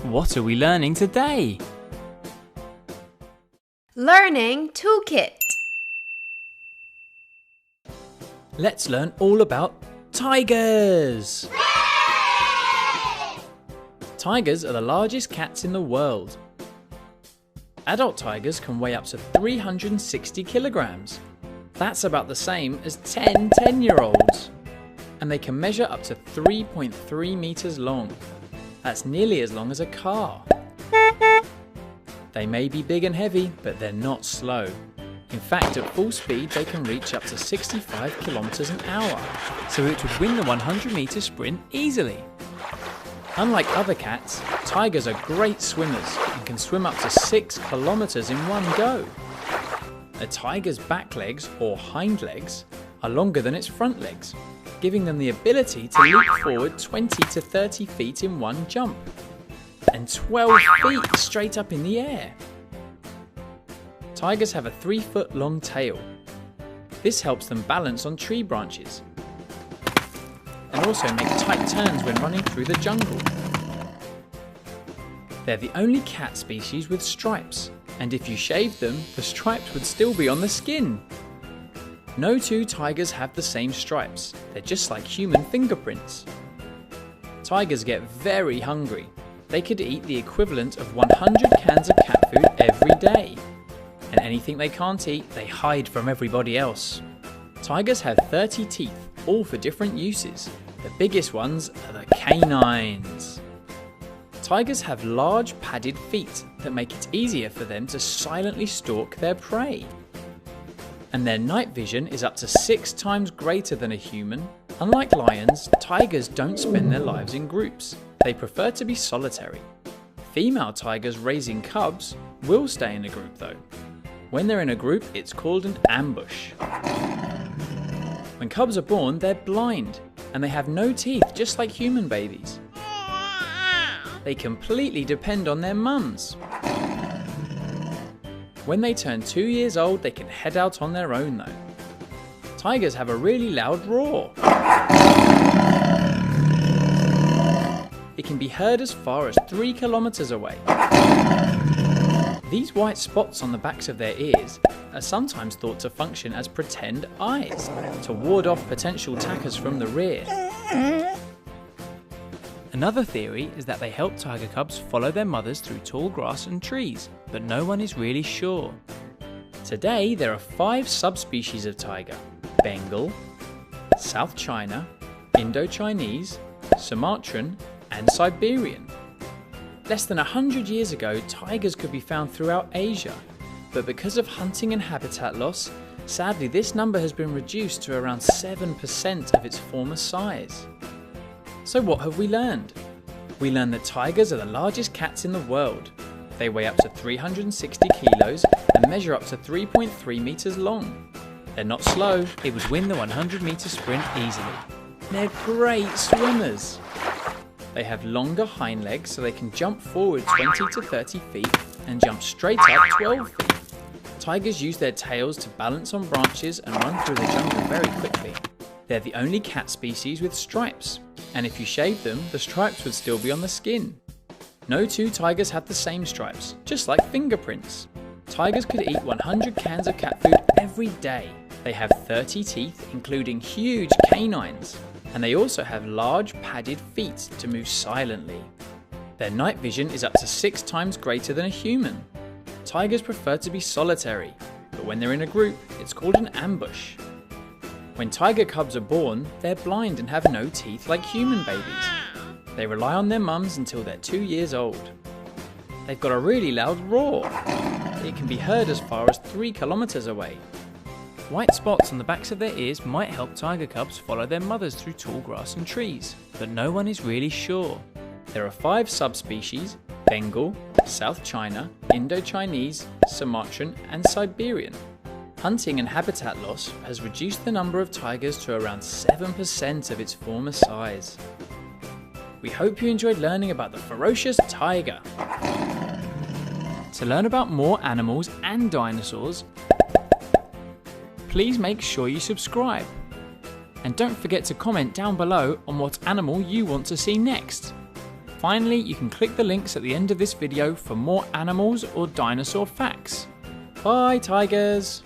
What are we learning today? Learning Toolkit. Let's learn all about tigers! Tigers are the largest cats in the world. Adult tigers can weigh up to 360 kilograms. That's about the same as 10 10-year-olds. And they can measure up to 3.3 meters long. That's nearly as long as a car. They may be big and heavy, but they're not slow. In fact, at full speed, they can reach up to 65 kilometers an hour, so it would win the 100-meter sprint easily. Unlike other cats, tigers are great swimmers and can swim up to 6 kilometers in one go. A tiger's back legs, or hind legs, are longer than its front legs, giving them the ability to leap forward 20 to 30 feet in one jump, and 12 feet straight up in the air. Tigers have a 3-foot long tail. This helps them balance on tree branches and also make tight turns when running through the jungle. They're the only cat species with stripes, and if you shaved them, the stripes would still be on the skin. No two tigers have the same stripes. They're just like human fingerprints. Tigers get very hungry. They could eat the equivalent of 100 cans of cat food every day. And anything they can't eat, they hide from everybody else. Tigers have 30 teeth, all for different uses. The biggest ones are the canines. Tigers have large padded feet that make it easier for them to silently stalk their prey. And their night vision is up to 6 times greater than a human. Unlike lions, tigers don't spend their lives in groups. They prefer to be solitary. Female tigers raising cubs will stay in a group though. When they're in a group, it's called an ambush. When cubs are born, they're blind, and they have no teeth, just like human babies. They completely depend on their mums. When they turn 2 years old, they can head out on their own though. Tigers have a really loud roar. It can be heard as far as 3 kilometers away. These white spots on the backs of their ears are sometimes thought to function as pretend eyes to ward off potential attackers from the rear. Another theory is that they help tiger cubs follow their mothers through tall grass and trees, but no one is really sure. Today there are 5 subspecies of tiger: Bengal, South China, Indo-Chinese, Sumatran, and Siberian. Less than 100 years ago, tigers could be found throughout Asia, but because of hunting and habitat loss, sadly this number has been reduced to around 7% of its former size. So what have we learned? We learned that tigers are the largest cats in the world. They weigh up to 360 kilos and measure up to 3.3 meters long. They're not slow, they would win the 100-meter sprint easily. They're great swimmers. They have longer hind legs so they can jump forward 20 to 30 feet and jump straight up 12 feet. Tigers use their tails to balance on branches and run through the jungle very quickly. They're the only cat species with stripes, and if you shaved them, the stripes would still be on the skin. No two tigers have the same stripes, just like fingerprints. Tigers could eat 100 cans of cat food every day. They have 30 teeth, including huge canines. And they also have large padded feet to move silently. Their night vision is up to 6 times greater than a human. Tigers prefer to be solitary, but when they're in a group, it's called an ambush. When tiger cubs are born, they're blind and have no teeth like human babies. They rely on their mums until they're 2 years old. They've got a really loud roar. It can be heard as far as 3 kilometers away. White spots on the backs of their ears might help tiger cubs follow their mothers through tall grass and trees, but no one is really sure. There are 5 subspecies: Bengal, South China, Indo-Chinese, Sumatran, and Siberian. Hunting and habitat loss has reduced the number of tigers to around 7% of its former size. We hope you enjoyed learning about the ferocious tiger. To learn about more animals and dinosaurs, please make sure you subscribe. And don't forget to comment down below on what animal you want to see next. Finally, you can click the links at the end of this video for more animals or dinosaur facts. Bye, tigers!